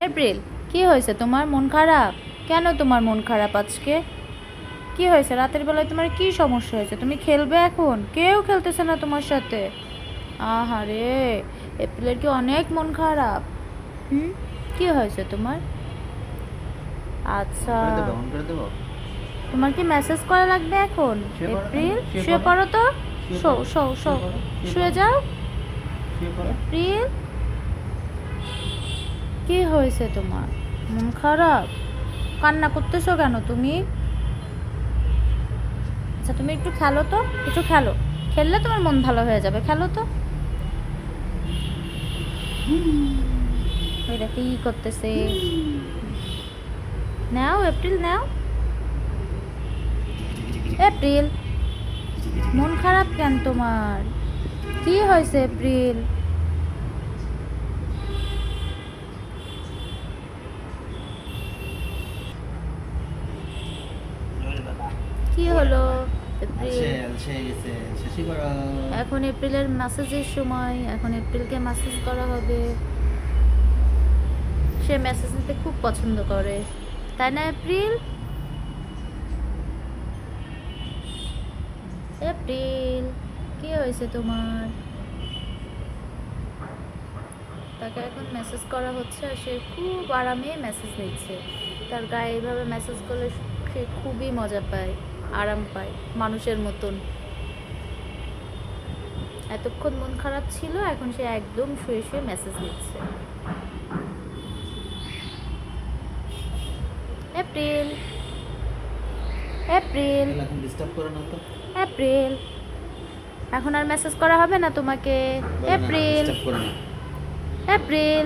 April, কি হয়েছে তোমার? মন খারাপ কেন? তোমার মন খারাপ আজকে কি হয়েছে? রাতের বেলায় তোমার কি সমস্যা হয়েছে? তুমি খেলবে এখন? কেউ খেলতেছে না তোমার সাথে। আহারে, এপ্রিলের কি অনেক মন খারাপ? হুম, কি হয়েছে তোমার? আচ্ছা, অন করে দেবো। তোমার কি মেসেজ করা লাগবে এখন? এপ্রিল, শুয়ে পড়ো তো। শো শো শো, শুয়ে যাও। এপ্রিল, কি হয়েছে তোমার? মন খারাপ? কান্না করতেছো কেন তুমি? আচ্ছা, তুমি একটু খেলো তো, একটু খেলো। খেললে তোমার মন ভালো হয়ে যাবে, খেলো তো। ওই দেখো ই করতেছে। নাও এপ্রিল, নাও। এপ্রিল, মন খারাপ কেন তোমার? কি হয়েছে এপ্রিল? কি হলো এপ্রিল? এখন এপ্রিলের মেসেজের সময়, এখন এপ্রিলকে মেসেজ করা হবে। সে মেসেজ নিতে খুব পছন্দ করে, তাই না এপ্রিল? এপ্রিল, কি হয়েছে তোমার? তাকে এখন মেসেজ করা হচ্ছে আর সে খুব আরামে মেসেজ নিচ্ছে। তার গায়ে এইভাবে মেসেজ করলে সে খুবই মজা পায়, আরাম পায়, মানুষের মতন। এতক্ষণ মন খারাপ ছিল, এখন সে একদম শুয়ে শুয়ে মেসেজ নিচ্ছে। এপ্রিল, এপ্রিল, এপ্রিল, এখন আর মেসেজ করা হবে না তোমাকে। এপ্রিল, এপ্রিল,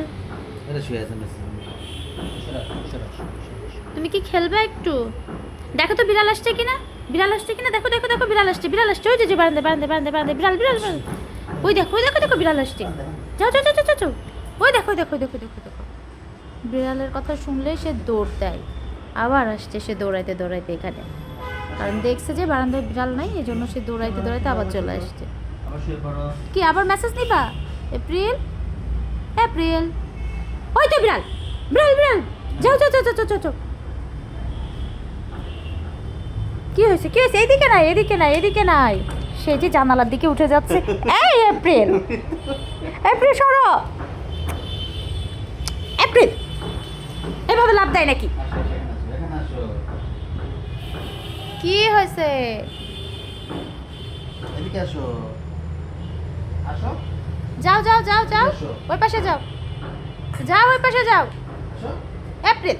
তুমি কি খেলবে একটু? দেখো তো বিড়াল আসছে কিনা, বিড়াল আসছে কিনা, দেখো দেখো দেখো, বিড়াল আসছে, বিড়াল আসছে, ওই যে বারান্দা বারান্দা বারান্দা বারান্দা, বিড়াল বিড়াল বিড়াল, ওই দেখো ওই দেখো দেখো, বিড়াল আসছে। যাও যাও যাও যাও যাও, ওই দেখো ওই দেখো দেখো দেখো দেখো। বিড়ালের কথা শুনলে সে দৌড় দেয়, আবার আসছে সে দৌড়াইতে দৌড়াইতে এখানে, কারণ দেখছে যে বারান্দায় বিড়াল নাই, এই জন্য সে দৌড়াইতে দৌড়াইতে আবার চলে আসছে। কি আবার মেসেজ নিবা এপ্রিল? এপ্রিল, ওই তো বিড়াল, বিড়াল বিড়াল, যাও যাও যাও যাও যাও যাও। কি হয়েছে? কি হয়েছে? এদিকে নাই, এদিকে নাই, এদিকে নাই। সে যে জানালার দিকে উঠে যাচ্ছে। এই এপ্রিল, এপ্রিল সরো। এপ্রিল, এভাবে লাভ দেয় নাকি? কি হয়েছে? এদিকে আসো, আসো, যাও যাও যাও যাও, ওই পাশে যাও, যাও ওই পাশে যাও। আসো, এপ্রিল,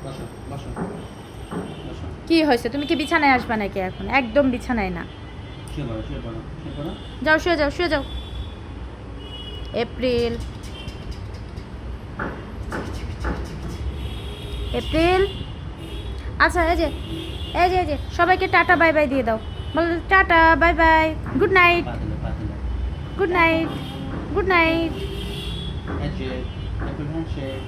বসো বসো বসো। কি হয়েছে? তুমি কি বিছানায় আসবা নাকি এখন? একদম বিছানায় না, শুয়ে পড়ো শুয়ে পড়ো শুয়ে পড়ো। যাও শুয়ে যাও, শুয়ে যাও। এপ্রিল, এপ্রিল, আচ্ছা এই যে এই যে এই যে সবাইকে টাটা বাই বাই দিয়ে দাও। বল tata bye bye, good night, পা দিলো পা দিলো। Good night, good night. Handshake, happy handshake.